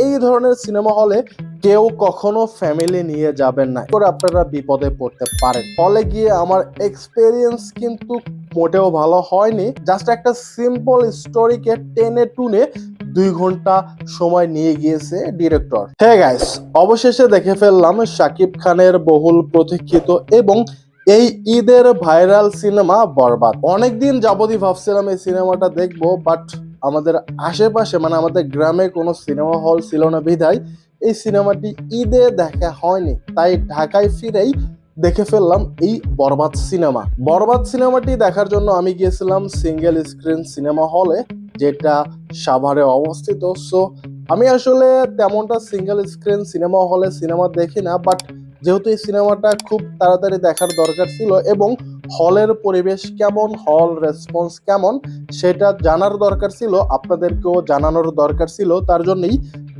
এই ধরনের সিনেমা হলে কেউ কখনো ফ্যামিলি নিয়ে যাবেন না, করে আপনারা বিপদে পড়তে পারেন। হলে গিয়ে আমার এক্সপেরিয়েন্স কিন্তু মোটেও ভালো হয়নি। জাস্ট একটা সিম্পল স্টোরিকে টেনে টুনে 2 ঘন্টা সময় নিয়ে গিয়েছে ডিরেক্টর। হ্যাঁ গাইস, অবশেষে দেখে ফেললাম শাকিব খানের বহুল প্রতীক্ষিত এবং এই ঈদের ভাইরাল সিনেমা বরবাদ। অনেকদিন যাবতই ভাবছিলাম এই সিনেমাটা দেখবো, বাট আমাদের আশেপাশে মানে আমাদের গ্রামে কোনো সিনেমা হল ছিল না বিধায় এই সিনেমাটি ঈদে দেখা হয়নি। তাই ঢাকায় ফিরেই দেখে ফেললাম এই বরবাদ সিনেমা। বরবাদ সিনেমাটি দেখার জন্য আমি গিয়েছিলাম সিঙ্গেল স্ক্রিন সিনেমা হলে, যেটা সাভারে অবস্থিত। সো আমি আসলে তেমনটা সিঙ্গেল স্ক্রিন সিনেমা হলে সিনেমা দেখি না, বাট যেহেতু এই সিনেমাটা খুব তাড়াতাড়ি দেখার দরকার ছিল এবং হলের পরিবেশ কেমন, হল রেসপন্স কেমন সেটা জানার দরকার ছিল, আপনাদেরকেও জানানোর দরকার ছিল, তার জন্যই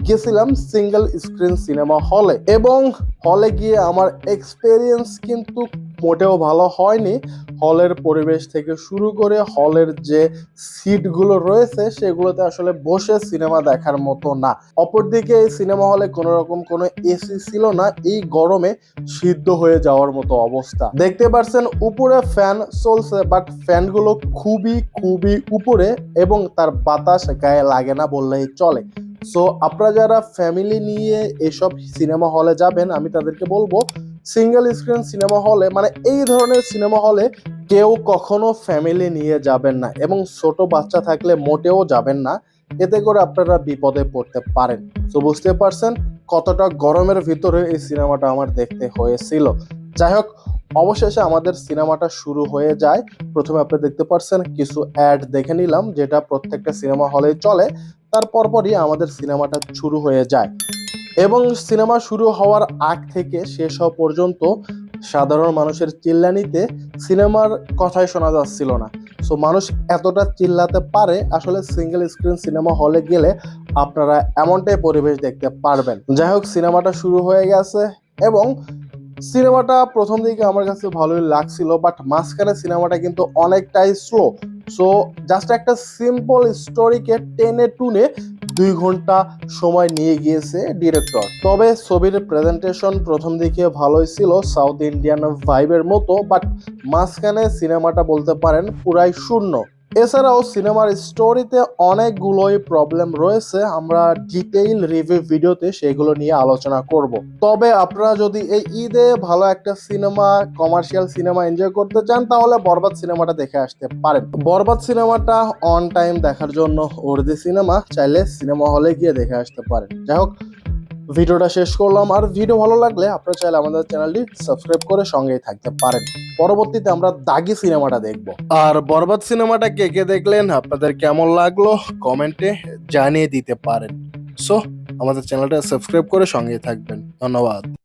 গেছিলাম সিঙ্গেল স্ক্রিন সিনেমা হলে। এবং হলে গিয়ে আমার এক্সপেরিয়েন্স কিন্তু মোটেও ভালো হয়নি। হলের পরিবেশ থেকে শুরু করে হলের যে সিটগুলো রয়েছে সেগুলোতে আসলে বসে সিনেমা দেখার মতো না। অপরদিকে এই সিনেমা হলে কোনো রকম কোনো এসি ছিল না, এই গরমে সিদ্ধ হয়ে যাওয়ার মতো অবস্থা। দেখতে পাচ্ছেন উপরে ফ্যান চলছে, বাট ফ্যানগুলো খুবই খুবই উপরে এবং তার বাতাস গায়ে লাগে না বললেই চলে। সো আপনারা যারা ফ্যামিলি নিয়ে এসব সিনেমা হলে যাবেন, আমি তাদেরকে বলবো সিঙ্গেল স্ক্রিন সিনেমা হলে মানে এই ধরনের সিনেমা হলে কেউ কখনো ফ্যামিলি নিয়ে যাবেন না এবং ছোট বাচ্চা থাকলে মোটেও যাবেন না, এতে করে আপনারা বিপদে পড়তে পারেন। তো বুঝতে পারছেন কতটা গরমের ভিতরে এই সিনেমাটা আমার দেখতে হয়েছিল। যাই হোক, অবশেষে আমাদের সিনেমাটা শুরু হয়ে যায়। প্রথমে আপনি দেখতে পাচ্ছেন কিছু অ্যাড দেখে নিলাম, যেটা প্রত্যেকটা সিনেমা হলে চলে। তার পরপরই আমাদের সিনেমাটা শুরু হয়ে যায় এবং সিনেমা শুরু হওয়ার আগ থেকে শেষ হওয়া পর্যন্ত সাধারণ মানুষের চিল্লানিতে সিনেমার কথাই শোনা যাচ্ছিল না। সো মানুষ এতটা চিল্লাতে পারে, আসলে সিঙ্গেল স্ক্রিন সিনেমা হলে গেলে আপনারা এমনটাই পরিবেশ দেখতে পারবেন। যাই হোক, সিনেমাটা শুরু হয়ে গেছে এবং সিনেমাটা প্রথম দিকে আমার কাছে ভালোই লাগছিল, বাট মাঝখানে সিনেমাটা কিন্তু অনেকটাই স্লো। সো জাস্ট একটা সিম্পল স্টোরিকে টেনে টুনে 2 ঘন্টা সময় নিয়ে গিয়েছে ডিরেক্টর। তবে ছবির প্রেজেন্টেশন প্রথম দিকে ভালোই ছিল, সাউথ ইন্ডিয়ান ভাইবের মতো, বাট মাঝখানে সিনেমাটা বলতে পারেন পুরাই শূন্য। এছাড়াও সিনেমার স্টোরিতে অনেকগুলোই প্রবলেম রয়েছে, আমরা ডিটেইল রিভিউ ভিডিওতে সেগুলো নিয়ে আলোচনা করব। তবে আপনারা যদি এই ঈদে ভালো একটা সিনেমা, কমার্শিয়াল সিনেমা এনজয় করতে চান তাহলে বরবাদ সিনেমাটা দেখে আসতে পারেন। বরবাদ সিনেমাটা অন টাইম দেখার জন্য ওরদি সিনেমা, চাইলে সিনেমা হলে গিয়ে দেখে আসতে পারেন। যাই হোক, ভিডিওটা শেষ করলাম। আর ভিডিও ভালো লাগলে আপনারা চাইলে আমাদের চ্যানেলটি সাবস্ক্রাইব করে সঙ্গেই থাকতে পারেন। পরবর্তীতে আমরা দাগি সিনেমাটা দেখব। আর বরবাদ সিনেমাটা কে কে দেখলেন, আপনাদের কেমন লাগলো কমেন্টে জানিয়ে দিতে পারেন। সো আমাদের চ্যানেলটা সাবস্ক্রাইব করে সঙ্গেই থাকবেন। ধন্যবাদ।